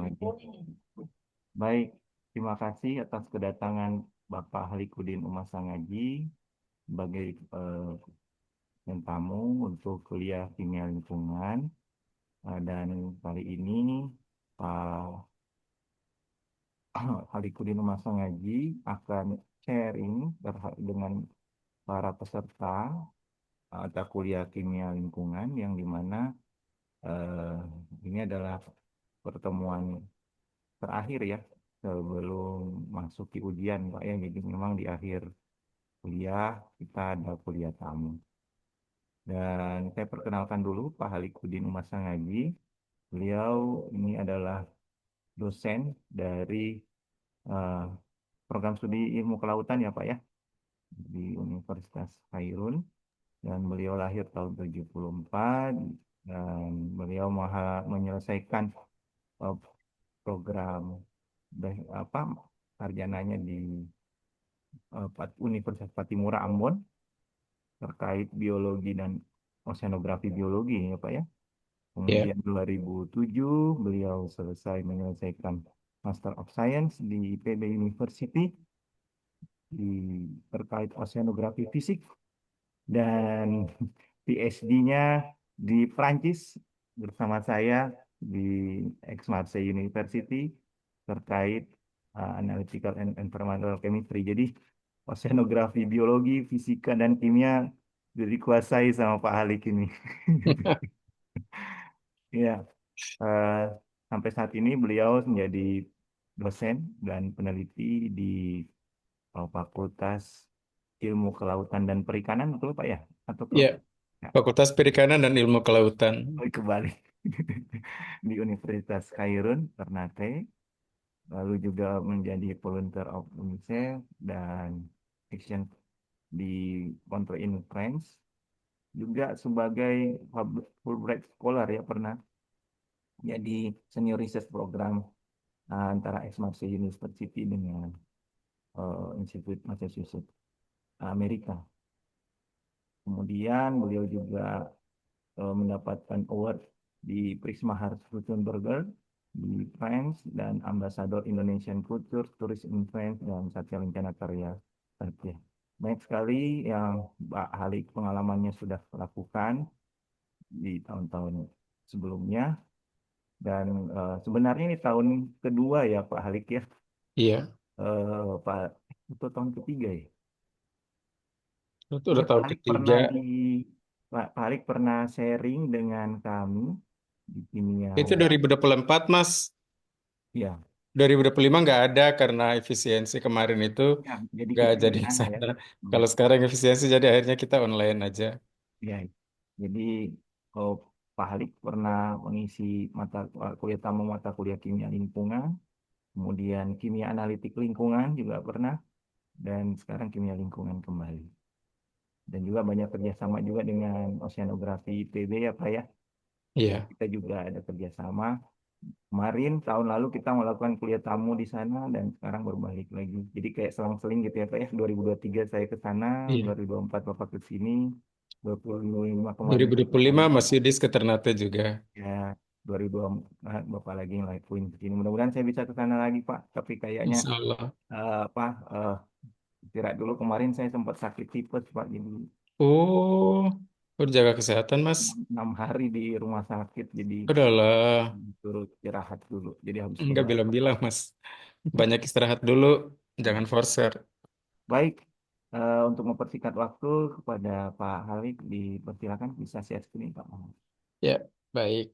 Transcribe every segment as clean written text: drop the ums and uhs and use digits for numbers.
lagi. Baik, terima kasih atas kedatangan Bapak Halikudin Umasangaji sebagai yang tamu untuk kuliah kimia lingkungan. Dan kali ini Pak Halikudin Umasangaji akan sharing dengan para peserta mata kuliah kimia lingkungan yang dimana eh, ini adalah pertemuan terakhir ya sebelum masuki ujian Pak ya. Jadi memang di akhir kuliah kita ada kuliah tamu. Dan saya perkenalkan dulu Pak Halikudin Umasangaji. Beliau ini adalah dosen dari eh, program studi ilmu kelautan ya Pak ya di Universitas Khairun, dan beliau lahir tahun 74, dan beliau menyelesaikan eh, program apa sarjananya di Universitas Patimura Ambon terkait biologi dan oceanografi biologi ya Pak ya. Ya, Kemudian 2007 beliau selesai menyelesaikan Master of Science di IPB University di terkait oceanografi fisik, dan PhD-nya di Prancis bersama saya di Aix-Marseille University terkait Analytical and Environmental Chemistry. Jadi oceanografi biologi, fisika, dan kimia sudah dikuasai sama Pak Halik ini. Ya, eh, sampai saat ini beliau menjadi dosen dan peneliti di Fakultas Ilmu Kelautan dan Perikanan, betul Pak ya? Atau ya, ya, Fakultas Perikanan dan Ilmu Kelautan. kembali di Universitas Khairun, Ternate, lalu juga menjadi volunteer of UNICEF dan action di Country in France, juga sebagai Fulbright Scholar ya, pernah jadi senior research program antara Aix-Marseille University dengan Institute Massachusetts Amerika. Kemudian beliau juga mendapatkan award di Prisma Hartz-Rutenberger di France, dan Ambassador Indonesian Culture Tourism in France dan Satya Lencana Karya Satya. Banyak sekali yang Pak Halik pengalamannya sudah lakukan di tahun-tahun sebelumnya, dan sebenarnya ini tahun kedua ya Pak Halik ya. Iya, Pak, itu tahun ketiga ya. itu Ini udah Pak tahun Halik ketiga. pernah Pak Halik pernah sharing dengan kami di kimia. Itu 2024, Mas. Ya, 2025 nggak ada karena efisiensi kemarin itu ya, jadi nggak kita di jadi ke sana ya. sana. Hmm, Kalau sekarang efisiensi jadi akhirnya kita online aja. ya, jadi oh, Pak Halik pernah mengisi kuliah tamu mata kuliah kimia lingkungan, kemudian kimia analitik lingkungan juga pernah, dan sekarang kimia lingkungan kembali. Dan juga banyak kerjasama juga dengan oceanografi IPB ya Pak ya. Iya, Kita juga ada kerjasama. Kemarin tahun lalu kita melakukan kuliah tamu di sana, dan sekarang baru balik lagi. Jadi kayak selang-seling gitu ya Pak ya. 2023 saya ke sana, iya. 2024 Bapak ke sini, 2025 kemarin saya ke 2025 sana. Mas Yudis ke Ternate juga. Ya, 2024 Bapak lagi ngelakuin ke sini. Mudah-mudahan saya bisa ke sana lagi Pak. Tapi kayaknya Insya Allah. apa istirahat dulu, kemarin saya sempat sakit tipes Pak. Jadi Oh, udah jaga kesehatan, Mas. 6 hari di rumah sakit. Jadi Udahlah, turut istirahat dulu. Jadi habis nggak kuliah. bilang-bilang, Mas. Banyak istirahat dulu, jangan forcer. Baik, untuk mempersingkat waktu kepada Pak Halik, dipersilakan bisa share screen Pak Muhammad. Ya, baik.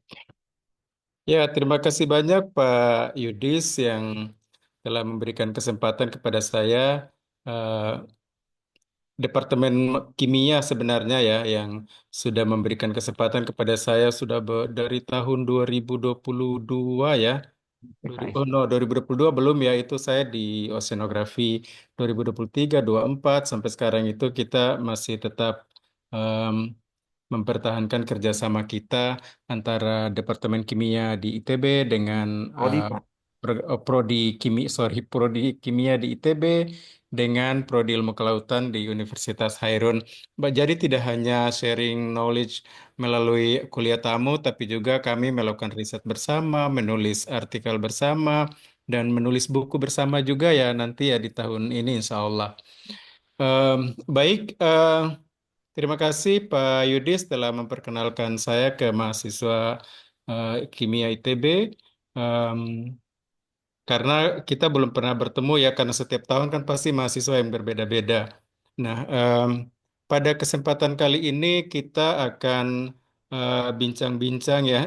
Ya, terima kasih banyak Pak Yudis yang telah memberikan kesempatan kepada saya. eh, Departemen Kimia sebenarnya ya yang sudah memberikan kesempatan kepada saya sudah dari tahun 2022 ya. PKS. Oh no, 2022 belum ya, itu saya di oceanografi 2023, 24 sampai sekarang itu kita masih tetap em, mempertahankan kerjasama kita antara Departemen Kimia di ITB dengan Prodi Pak. prodi kimia di ITB dengan prodi ilmu kelautan di Universitas Hairun. Jadi tidak hanya sharing knowledge melalui kuliah tamu, tapi juga kami melakukan riset bersama, menulis artikel bersama, dan menulis buku bersama juga ya nanti ya di tahun ini insya Allah. Em, Baik, terima kasih Pak Yudis telah memperkenalkan saya ke mahasiswa Kimia ITB. Em, karena kita belum pernah bertemu ya, karena setiap tahun kan pasti mahasiswa yang berbeda-beda. Nah, pada kesempatan kali ini kita akan bincang-bincang ya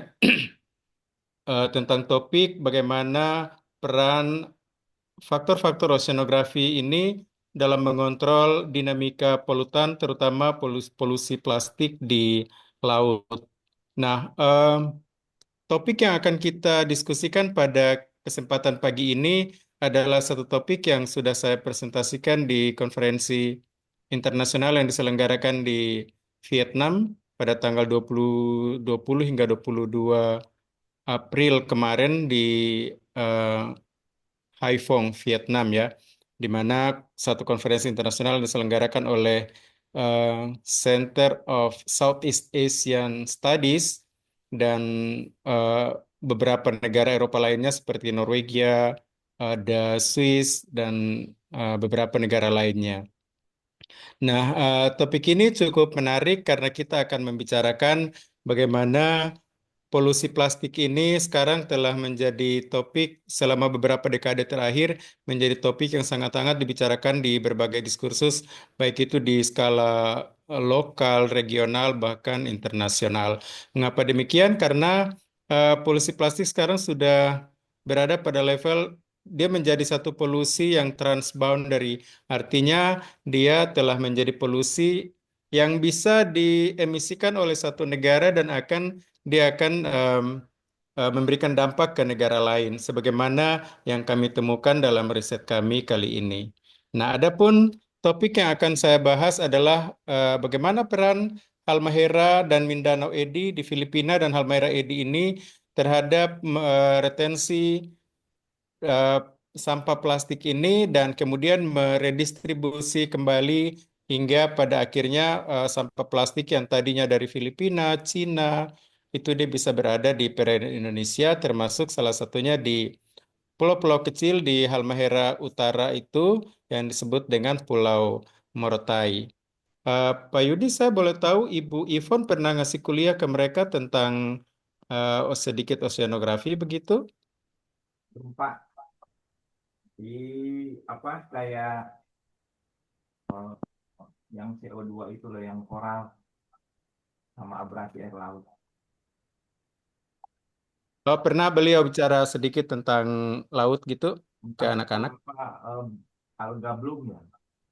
tentang topik bagaimana peran faktor-faktor oceanografi ini dalam mengontrol dinamika polutan, terutama polusi plastik di laut. Nah, topik yang akan kita diskusikan pada kesempatan pagi ini adalah satu topik yang sudah saya presentasikan di konferensi internasional yang diselenggarakan di Vietnam pada tanggal 20 hingga 22 April kemarin di eh, Haiphong, Vietnam ya, di mana satu konferensi internasional yang diselenggarakan oleh eh, Center of Southeast Asian Studies dan eh, beberapa negara Eropa lainnya seperti Norwegia, ada Swiss dan beberapa negara lainnya. Nah, topik ini cukup menarik karena kita akan membicarakan bagaimana polusi plastik ini sekarang telah menjadi topik selama beberapa dekade terakhir, menjadi topik yang sangat-sangat dibicarakan di berbagai diskursus, baik itu di skala lokal, regional, bahkan internasional. Mengapa demikian? Karena polusi plastik sekarang sudah berada pada level dia menjadi satu polusi yang transboundary, artinya dia telah menjadi polusi yang bisa diemisikan oleh satu negara dan dia akan memberikan dampak ke negara lain, sebagaimana yang kami temukan dalam riset kami kali ini. Nah, adapun topik yang akan saya bahas adalah bagaimana peran Halmahera dan Mindanao Edi di Filipina dan Halmahera Edi ini terhadap retensi eh, sampah plastik ini dan kemudian meredistribusi kembali hingga pada akhirnya sampah plastik yang tadinya dari Filipina, Cina, itu dia bisa berada di perairan Indonesia, termasuk salah satunya di pulau-pulau kecil di Halmahera Utara itu yang disebut dengan Pulau Morotai. Pak Yudi, saya boleh tahu Ibu Ivon pernah ngasih kuliah ke mereka tentang sedikit oceanografi begitu? Pak, di apa kayak eh, yang CO2 itu loh, yang koral sama abrasi air laut. Pernah beliau bicara sedikit tentang laut gitu ke Bukan anak-anak? apa alga bloom ya,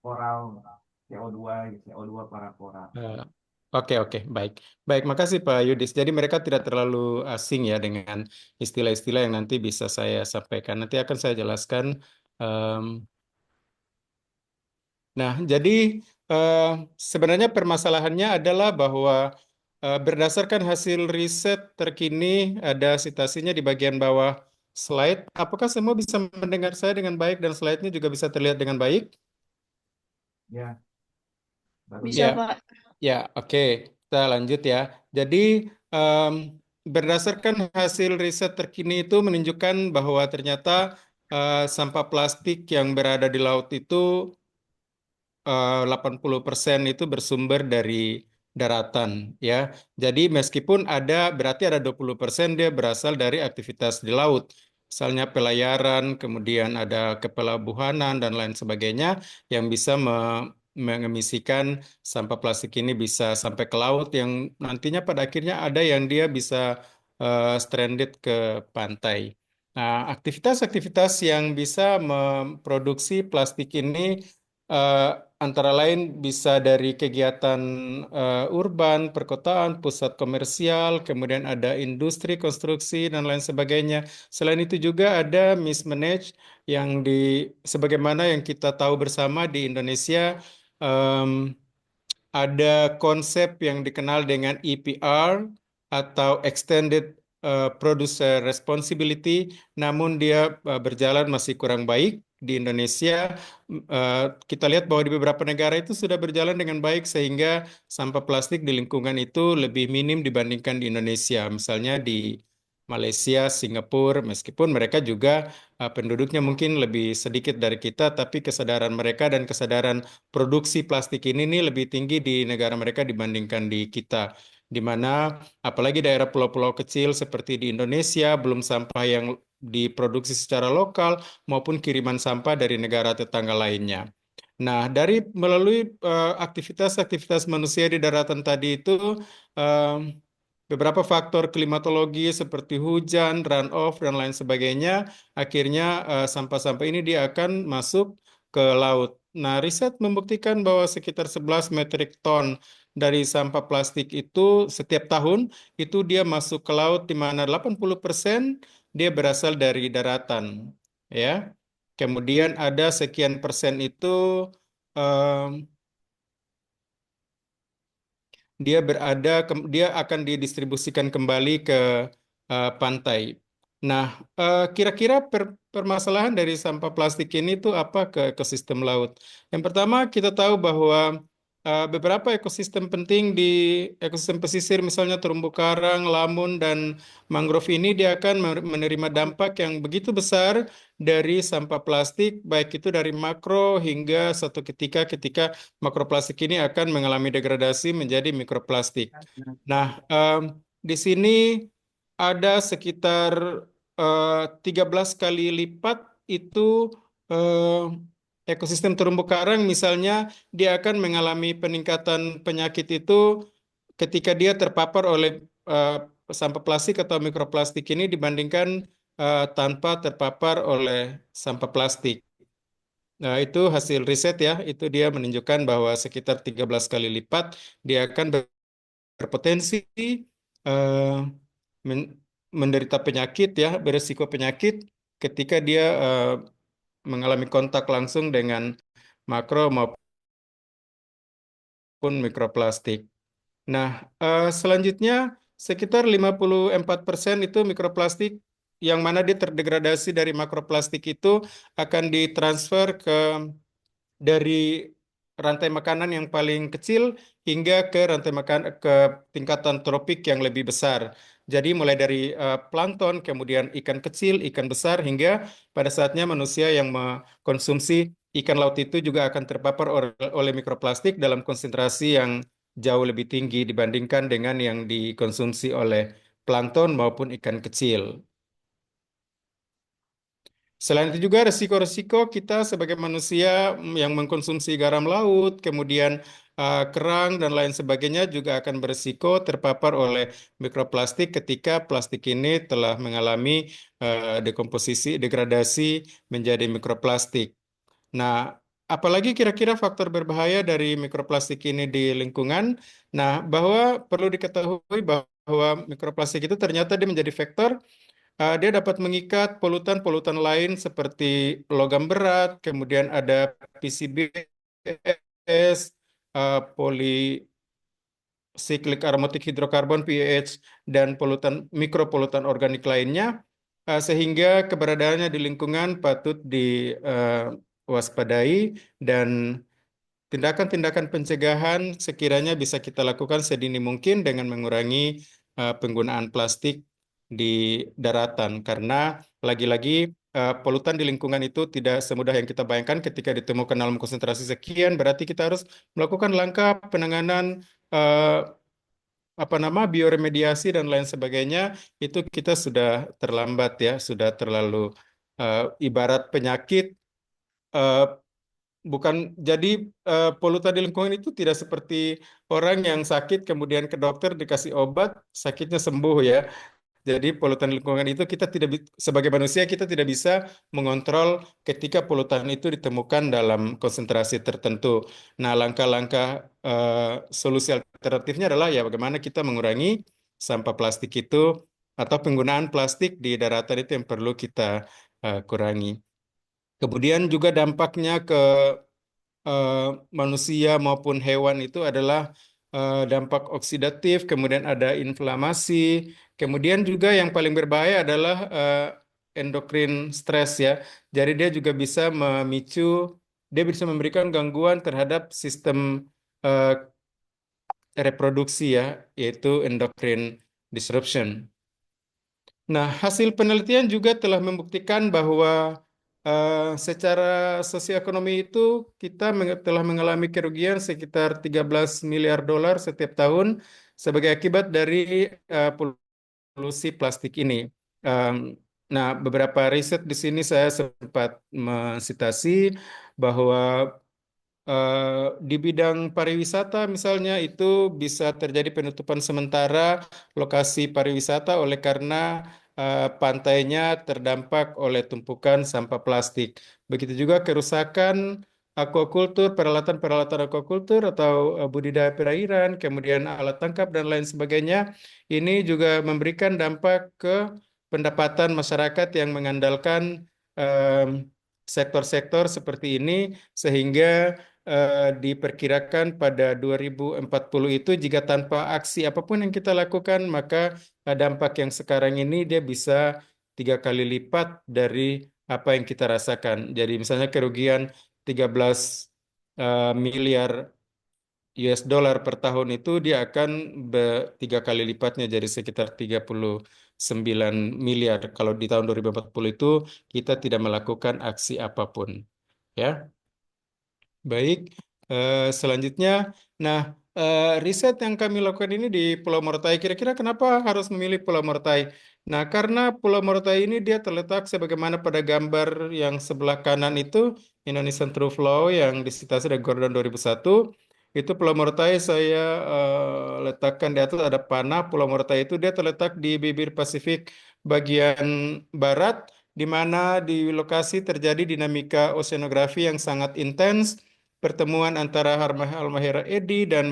koral CO2, CO2 para koral. Eh, Oke, oke, baik. Baik, makasih Pak Yudis. Jadi mereka tidak terlalu asing ya dengan istilah-istilah yang nanti bisa saya sampaikan. Nanti akan saya jelaskan. Em, nah, jadi eh, sebenarnya permasalahannya adalah bahwa berdasarkan hasil riset terkini, ada citasinya di bagian bawah slide. Apakah semua bisa mendengar saya dengan baik dan slide-nya juga bisa terlihat dengan baik? Ya, baru Bisa, Ya, Pak. ya, oke. Kita lanjut ya. Jadi, em, berdasarkan hasil riset terkini itu menunjukkan bahwa ternyata sampah plastik yang berada di laut itu 80% itu bersumber dari daratan ya. Jadi meskipun berarti ada 20% dia berasal dari aktivitas di laut. Misalnya pelayaran, kemudian ada kepelabuhanan dan lain sebagainya yang bisa mengemisikan sampah plastik ini bisa sampai ke laut yang nantinya pada akhirnya ada yang dia bisa stranded ke pantai. Nah, aktivitas-aktivitas yang bisa memproduksi plastik ini eh, antara lain bisa dari kegiatan urban, perkotaan, pusat komersial, kemudian ada industri konstruksi dan lain sebagainya. Selain itu juga ada mismanage yang sebagaimana yang kita tahu bersama di Indonesia em, ada konsep yang dikenal dengan EPR atau Extended producer responsibility, namun dia berjalan masih kurang baik di Indonesia. Kita lihat bahwa di beberapa negara itu sudah berjalan dengan baik sehingga sampah plastik di lingkungan itu lebih minim dibandingkan di Indonesia. Misalnya di Malaysia, Singapura, meskipun mereka juga penduduknya mungkin lebih sedikit dari kita, tapi kesadaran mereka dan kesadaran produksi plastik ini nih lebih tinggi di negara mereka dibandingkan di kita, di mana apalagi daerah pulau-pulau kecil seperti di Indonesia, belum sampah yang diproduksi secara lokal maupun kiriman sampah dari negara tetangga lainnya. Nah, dari melalui aktivitas-aktivitas manusia di daratan tadi itu, eh, beberapa faktor klimatologi seperti hujan, runoff, dan lain sebagainya, akhirnya sampah-sampah ini dia akan masuk ke laut. Nah, riset membuktikan bahwa sekitar 11 metrik ton dari sampah plastik itu setiap tahun itu dia masuk ke laut di mana 80% dia berasal dari daratan, ya. Kemudian ada sekian persen itu em, dia akan didistribusikan kembali ke pantai. Nah, kira-kira permasalahan dari sampah plastik ini tuh apa ke ekosistem laut? Yang pertama, kita tahu bahwa beberapa ekosistem penting di ekosistem pesisir, misalnya terumbu karang, lamun, dan mangrove ini dia akan menerima dampak yang begitu besar dari sampah plastik, baik itu dari makro hingga suatu ketika makroplastik ini akan mengalami degradasi menjadi mikroplastik. Nah, di sini ada sekitar 13 kali lipat itu ekosistem terumbu karang, misalnya dia akan mengalami peningkatan penyakit itu ketika dia terpapar oleh eh, sampah plastik atau mikroplastik ini dibandingkan tanpa terpapar oleh sampah plastik. Nah, itu hasil riset ya, itu dia menunjukkan bahwa sekitar 13 kali lipat dia akan berpotensi eh, men- menderita penyakit ya, beresiko penyakit ketika dia mengalami kontak langsung dengan makro maupun mikroplastik. Nah, selanjutnya sekitar 54% itu mikroplastik yang mana dia terdegradasi dari makroplastik itu akan ditransfer dari rantai makanan yang paling kecil hingga ke rantai makan ke tingkatan tropik yang lebih besar. Jadi mulai dari plankton, kemudian ikan kecil, ikan besar, hingga pada saatnya manusia yang mengkonsumsi ikan laut itu juga akan terpapar oleh mikroplastik dalam konsentrasi yang jauh lebih tinggi dibandingkan dengan yang dikonsumsi oleh plankton maupun ikan kecil. Selain itu juga resiko-resiko kita sebagai manusia yang mengkonsumsi garam laut, kemudian kerang dan lain sebagainya juga akan berisiko terpapar oleh mikroplastik ketika plastik ini telah mengalami dekomposisi, degradasi menjadi mikroplastik. Nah, apalagi kira-kira faktor berbahaya dari mikroplastik ini di lingkungan? Nah, bahwa perlu diketahui bahwa mikroplastik itu ternyata dia menjadi vektor. Dia dapat mengikat polutan-polutan lain seperti logam berat, kemudian ada PCBs, polycyclic aromatic hydrocarbon (PAH), dan mikropolutan organik lainnya, sehingga keberadaannya di lingkungan patut diwaspadai dan tindakan-tindakan pencegahan sekiranya bisa kita lakukan sedini mungkin dengan mengurangi penggunaan plastik di daratan, karena lagi-lagi polutan di lingkungan itu tidak semudah yang kita bayangkan. Ketika ditemukan dalam konsentrasi sekian, berarti kita harus melakukan langkah penanganan eh, bioremediasi dan lain sebagainya. Itu kita sudah terlambat ya, sudah terlalu ibarat penyakit. eh, Bukan, jadi polutan di lingkungan itu tidak seperti orang yang sakit kemudian ke dokter dikasih obat, sakitnya sembuh ya. Jadi polutan lingkungan itu kita tidak sebagai manusia kita tidak bisa mengontrol ketika polutan itu ditemukan dalam konsentrasi tertentu. Nah, langkah-langkah solusi alternatifnya adalah ya bagaimana kita mengurangi sampah plastik itu atau penggunaan plastik di daratan itu yang perlu kita kurangi. Kemudian juga dampaknya ke eh, manusia maupun hewan itu adalah dampak oksidatif, kemudian ada inflamasi, kemudian juga yang paling berbahaya adalah endokrin stres ya. Jadi dia juga bisa memicu, dia bisa memberikan gangguan terhadap sistem eh, reproduksi ya, yaitu endokrin disruption. Nah, hasil penelitian juga telah membuktikan bahwa secara sosioekonomi itu kita telah mengalami kerugian sekitar 13 miliar dolar setiap tahun sebagai akibat dari polusi plastik ini. Em, nah, beberapa riset di sini saya sempat mensitasi bahwa di bidang pariwisata misalnya itu bisa terjadi penutupan sementara lokasi pariwisata oleh karena pantainya terdampak oleh tumpukan sampah plastik. Begitu juga kerusakan aquaculture, peralatan-peralatan aquaculture atau budidaya perairan, kemudian alat tangkap dan lain sebagainya. Ini juga memberikan dampak ke pendapatan masyarakat yang mengandalkan em, sektor-sektor seperti ini sehingga diperkirakan pada 2040 itu jika tanpa aksi apapun yang kita lakukan maka dampak yang sekarang ini dia bisa 3 kali lipat dari apa yang kita rasakan. Jadi misalnya kerugian 13 miliar US dollar per tahun itu dia akan 3 kali lipatnya jadi sekitar 39 miliar. Kalau di tahun 2040 itu kita tidak melakukan aksi apapun. Ya. Baik, selanjutnya, nah riset yang kami lakukan ini di Pulau Morotai, kira-kira kenapa harus memilih Pulau Morotai? Nah, karena Pulau Morotai ini dia terletak sebagaimana pada gambar yang sebelah kanan itu, Indonesian True Flow yang disitasi dari Gordon 2001, itu Pulau Morotai saya letakkan di atas ada panah. Pulau Morotai itu dia terletak di bibir Pasifik bagian barat, di mana di lokasi terjadi dinamika oceanografi yang sangat intens pertemuan antara Halmahera Edi dan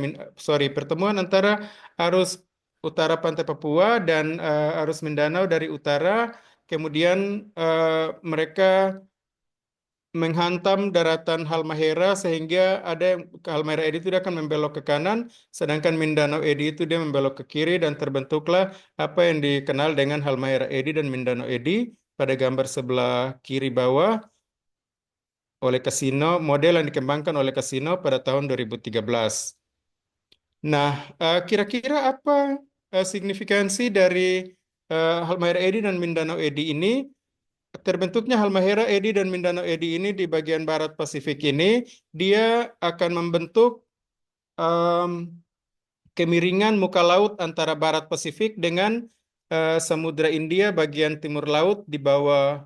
pertemuan antara arus utara Pantai Papua dan arus Mindanao dari utara, kemudian mereka menghantam daratan Halmahera sehingga ada yang Halmahera Edi itu dia akan membelok ke kanan, sedangkan Mindanao Edi itu dia membelok ke kiri dan terbentuklah apa yang dikenal dengan Halmahera Edi dan Mindanao Edi pada gambar sebelah kiri bawah oleh Casino, model yang dikembangkan oleh Casino pada tahun 2013. Nah, kira-kira apa signifikansi dari Halmahera Edi dan Mindanao Edi ini? Terbentuknya Halmahera Edi dan Mindanao Edi ini di bagian barat Pasifik ini, dia akan membentuk em, kemiringan muka laut antara barat Pasifik dengan Samudra India bagian timur laut di bawah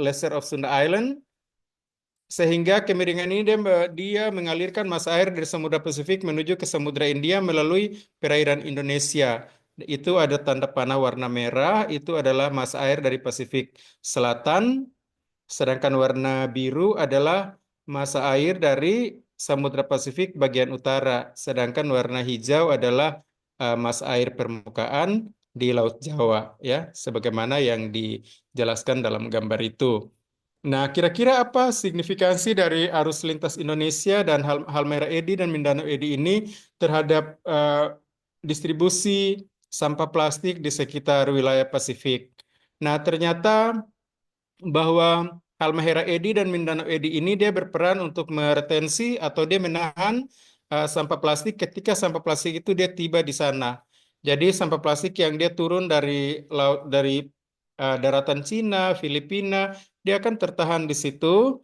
Lesser of Sunda Island. Sehingga kemiringan ini dia mengalirkan masa air dari Samudra Pasifik menuju ke Samudra India melalui perairan Indonesia. Itu ada tanda panah warna merah, itu adalah masa air dari Pasifik Selatan, sedangkan warna biru adalah masa air dari Samudra Pasifik bagian utara, sedangkan warna hijau adalah masa air permukaan di Laut Jawa, ya, sebagaimana yang dijelaskan dalam gambar itu. Nah, kira-kira apa signifikansi dari arus lintas Indonesia dan Halmahera Edi dan Mindanao Edi ini terhadap distribusi sampah plastik di sekitar wilayah Pasifik? Nah, ternyata bahwa Halmahera Edi dan Mindanao Edi ini dia berperan untuk meretensi atau dia menahan sampah plastik ketika sampah plastik itu dia tiba di sana. Jadi sampah plastik yang dia turun dari laut dari daratan Cina, Filipina, dia akan tertahan di situ.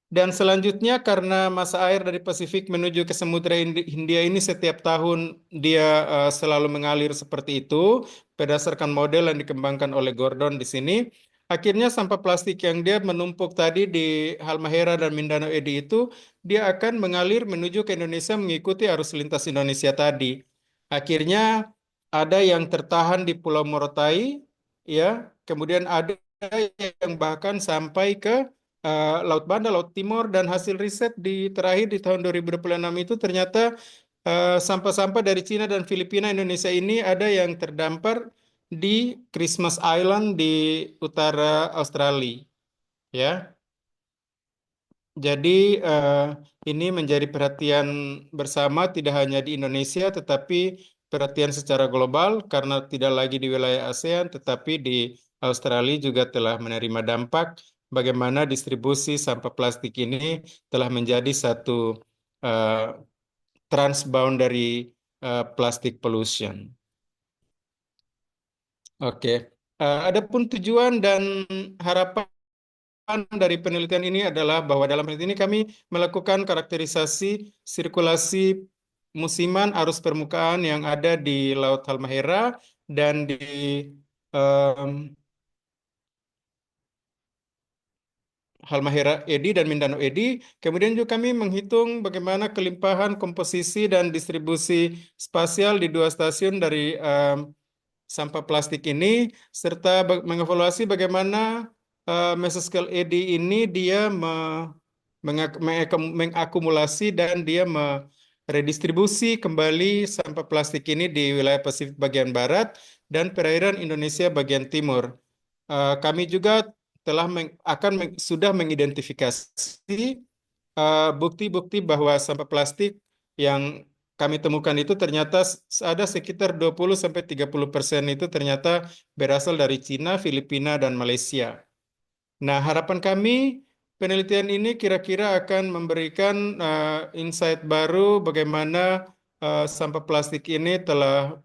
Dan selanjutnya karena masa air dari Pasifik menuju ke Samudra Hindia ini setiap tahun dia selalu mengalir seperti itu berdasarkan model yang dikembangkan oleh Gordon di sini. Akhirnya sampah plastik yang dia menumpuk tadi di Halmahera dan Mindanao Edi itu dia akan mengalir menuju ke Indonesia mengikuti arus lintas Indonesia tadi. Akhirnya ada yang tertahan di Pulau Morotai ya, kemudian ada yang bahkan sampai ke Laut Banda, Laut Timur, dan hasil riset di terakhir di tahun 2026 itu ternyata sampah-sampah dari Cina dan Filipina Indonesia ini ada yang terdampar di Christmas Island di utara Australia, ya. Jadi eh, ini menjadi perhatian bersama tidak hanya di Indonesia tetapi perhatian secara global karena tidak lagi di wilayah ASEAN tetapi di Australia juga telah menerima dampak bagaimana distribusi sampah plastik ini telah menjadi satu eh, transboundary plastic pollution. Oke. Adapun tujuan dan harapan dari penelitian ini adalah bahwa dalam penelitian ini kami melakukan karakterisasi sirkulasi musiman arus permukaan yang ada di Laut Halmahera dan di em, Halmahera Edi dan Mindanao Edi. Kemudian juga kami menghitung bagaimana kelimpahan komposisi dan distribusi spasial di dua stasiun dari sampah plastik ini serta mengevaluasi bagaimana mesoscale ED ini dia mengakumulasi dan dia meredistribusi kembali sampah plastik ini di wilayah Pasifik bagian barat dan perairan Indonesia bagian timur. Kami juga sudah mengidentifikasi bukti-bukti bahwa sampah plastik yang kami temukan itu ternyata ada sekitar 20-30% itu ternyata berasal dari Cina, Filipina, dan Malaysia. Nah, harapan kami penelitian ini kira-kira akan memberikan insight baru bagaimana sampah plastik ini telah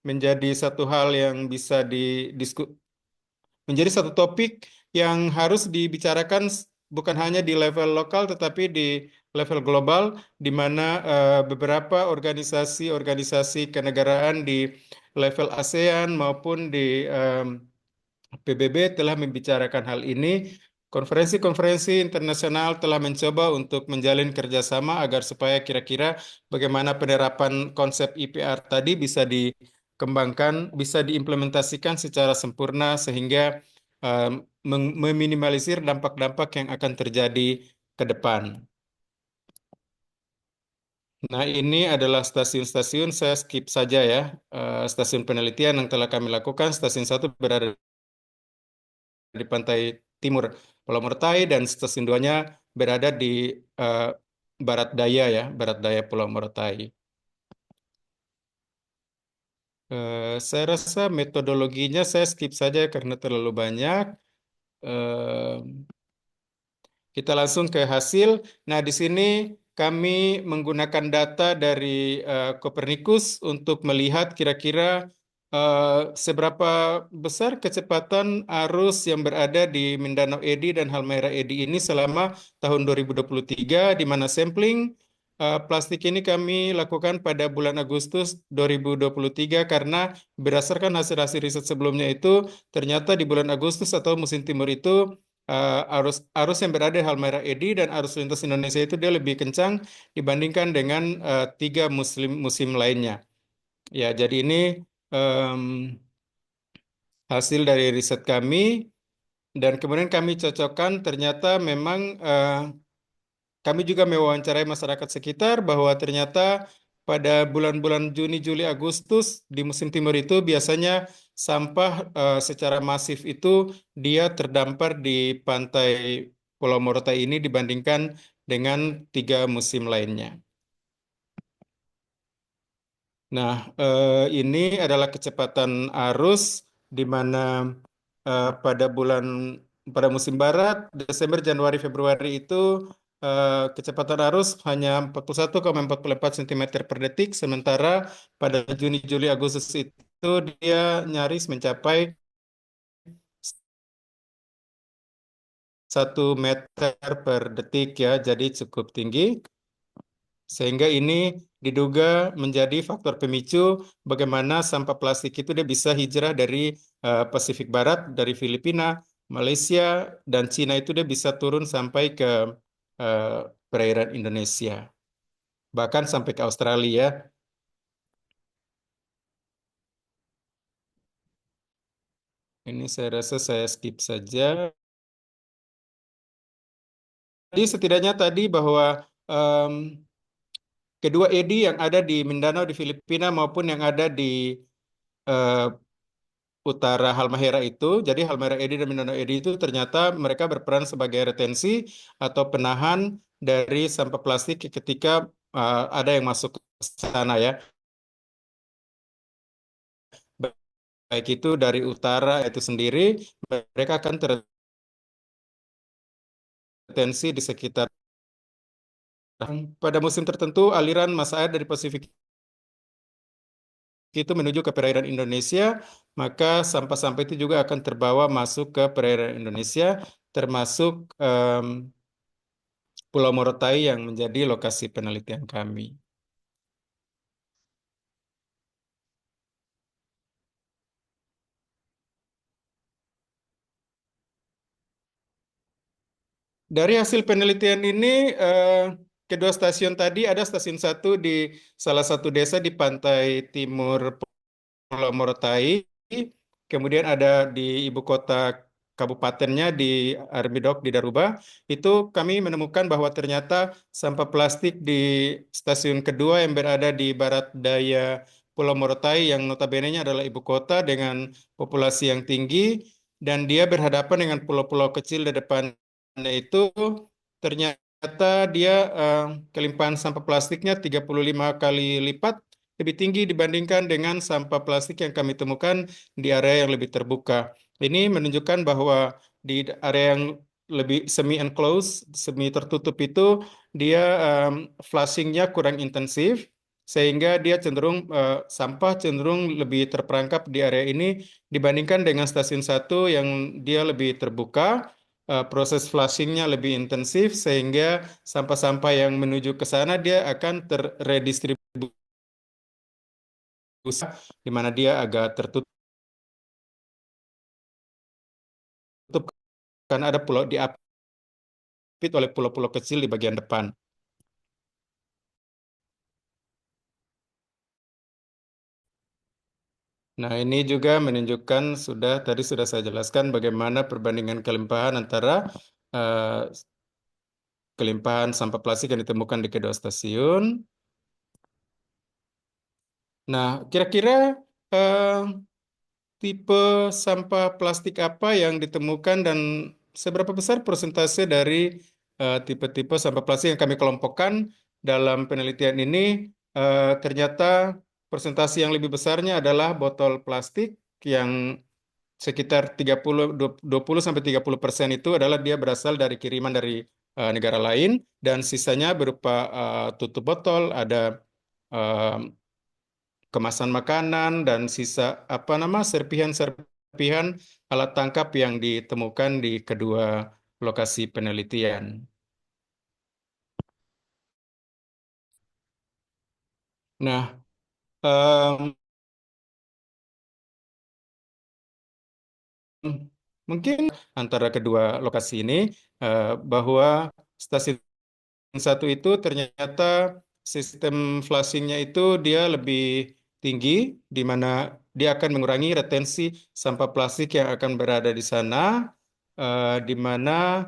menjadi satu hal yang bisa menjadi satu topik yang harus dibicarakan bukan hanya di level lokal tetapi di level global di mana beberapa organisasi-organisasi kenegaraan di level ASEAN maupun di PBB telah membicarakan hal ini. Konferensi-konferensi internasional telah mencoba untuk menjalin kerjasama agar supaya kira-kira bagaimana penerapan konsep IPR tadi bisa dikembangkan, bisa diimplementasikan secara sempurna sehingga um, meminimalisir dampak-dampak yang akan terjadi ke depan. Nah, ini adalah stasiun-stasiun, saya skip saja ya, stasiun penelitian yang telah kami lakukan. Stasiun satu berada di pantai timur Pulau Morotai dan stasiun duanya berada di eh, barat daya ya, barat daya Pulau Morotai. Saya rasa metodologinya saya skip saja karena terlalu banyak. Eh, Kita langsung ke hasil. Nah, di sini kami menggunakan data dari Copernicus untuk melihat kira-kira seberapa besar kecepatan arus yang berada di Mindanao Edi dan Halmahera Edi ini selama tahun 2023, di mana sampling plastik ini kami lakukan pada bulan Agustus 2023 karena berdasarkan hasil-hasil riset sebelumnya itu ternyata di bulan Agustus atau musim timur itu arus arus yang berada di Halmahera Edi dan arus lintas Indonesia itu dia lebih kencang dibandingkan dengan tiga musim lainnya. Ya, jadi ini em, hasil dari riset kami dan kemudian kami cocokkan ternyata memang kami juga mewawancarai masyarakat sekitar bahwa ternyata pada bulan-bulan Juni, Juli, Agustus di musim timur itu biasanya sampah secara masif itu dia terdampar di pantai Pulau Morotai ini dibandingkan dengan tiga musim lainnya. Nah, ini adalah kecepatan arus di mana pada pada musim barat, Desember, Januari, Februari itu kecepatan arus hanya 41,44 cm per detik, sementara pada Juni, Juli, Agustus itu dia nyaris mencapai 1 meter per detik ya, jadi cukup tinggi. Sehingga ini diduga menjadi faktor pemicu bagaimana sampah plastik itu dia bisa hijrah dari Pasifik Barat, dari Filipina, Malaysia, dan Cina itu dia bisa turun sampai ke eh, perairan Indonesia, bahkan sampai ke Australia. Ini saya rasa saya skip saja. Jadi setidaknya tadi bahwa em, kedua EDI yang ada di Mindanao di Filipina maupun yang ada di eh, utara Halmahera itu. Jadi Halmahera Edi dan Mindanao Edi itu ternyata mereka berperan sebagai retensi atau penahan dari sampah plastik ketika ada yang masuk ke sana ya. Baik itu dari utara itu sendiri, mereka akan terretensi di sekitar. Pada musim tertentu, aliran masa air dari Pasifik itu menuju ke perairan Indonesia, maka sampah-sampah itu juga akan terbawa masuk ke perairan Indonesia, termasuk Pulau Morotai yang menjadi lokasi penelitian kami. Dari hasil penelitian ini, kedua stasiun tadi ada stasiun satu di salah satu desa di pantai timur Pulau Morotai, kemudian ada di ibu kota kabupatennya di Armidok di Daruba. Itu kami menemukan bahwa ternyata sampah plastik di stasiun kedua yang berada di barat daya Pulau Morotai yang notabene-nya adalah ibu kota dengan populasi yang tinggi dan dia berhadapan dengan pulau-pulau kecil di depannya itu ternyata dia kelimpahan sampah plastiknya 35 kali lipat lebih tinggi dibandingkan dengan sampah plastik yang kami temukan di area yang lebih terbuka. Ini menunjukkan bahwa di area yang lebih semi enclosed, semi tertutup itu dia flushingnya kurang intensif sehingga dia cenderung sampah cenderung lebih terperangkap di area ini dibandingkan dengan stasiun satu yang dia lebih terbuka, proses flushingnya lebih intensif sehingga sampah-sampah yang menuju ke sana dia akan terredistribusi di mana dia agak tertutup karena ada pulau diapit oleh pulau-pulau kecil di bagian depan. Nah, ini juga menunjukkan tadi sudah saya jelaskan bagaimana perbandingan kelimpahan antara eh, kelimpahan sampah plastik yang ditemukan di kedua stasiun. Nah, kira-kira eh, tipe sampah plastik apa yang ditemukan dan seberapa besar persentase dari tipe-tipe sampah plastik yang kami kelompokkan dalam penelitian ini ternyata persentase yang lebih besarnya adalah botol plastik yang sekitar 20 sampai 30% itu adalah dia berasal dari kiriman dari negara lain dan sisanya berupa tutup botol, ada eh, kemasan makanan dan sisa apa nama serpihan-serpihan alat tangkap yang ditemukan di kedua lokasi penelitian. Nah, em, mungkin antara kedua lokasi ini bahwa stasiun satu itu ternyata sistem flushingnya itu dia lebih tinggi, di mana dia akan mengurangi retensi sampah plastik yang akan berada di sana, di mana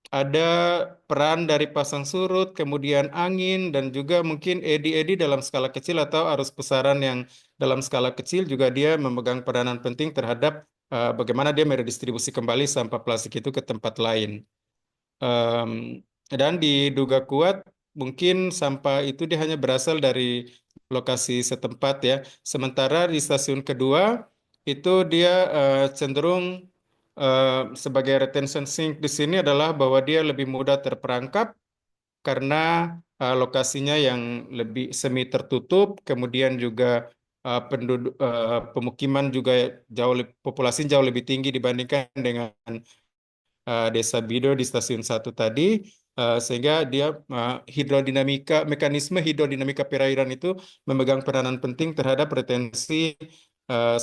ada peran dari pasang surut, kemudian angin, dan juga mungkin edi-edi dalam skala kecil atau arus pusaran yang dalam skala kecil juga dia memegang peranan penting terhadap bagaimana dia meredistribusi kembali sampah plastik itu ke tempat lain. Em, dan diduga kuat mungkin sampah itu dia hanya berasal dari lokasi setempat ya. Sementara di stasiun kedua itu dia cenderung sebagai retention sink di sini adalah bahwa dia lebih mudah terperangkap karena lokasinya yang lebih semi tertutup, kemudian juga penduduk pemukiman juga populasi jauh lebih tinggi dibandingkan dengan Desa Bido di stasiun satu tadi, sehingga dia mekanisme hidrodinamika perairan itu memegang peranan penting terhadap retensi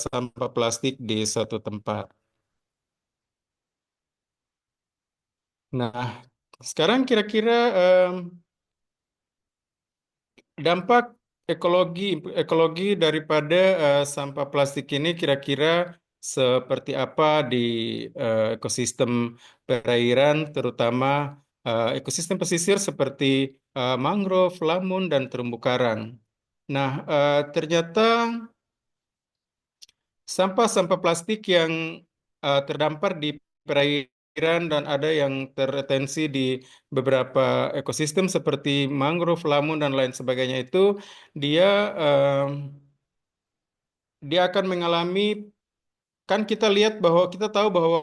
sampah plastik di suatu tempat. Nah, sekarang kira-kira dampak ekologi ekologi daripada sampah plastik ini kira-kira seperti apa di ekosistem perairan, terutama ekosistem pesisir seperti mangrove, lamun, dan terumbu karang. Nah, ternyata sampah-sampah plastik yang terdampar di perairan dan ada yang terretensi di beberapa ekosistem seperti mangrove, lamun dan lain sebagainya itu dia eh, dia akan mengalami, kan kita lihat bahwa kita tahu bahwa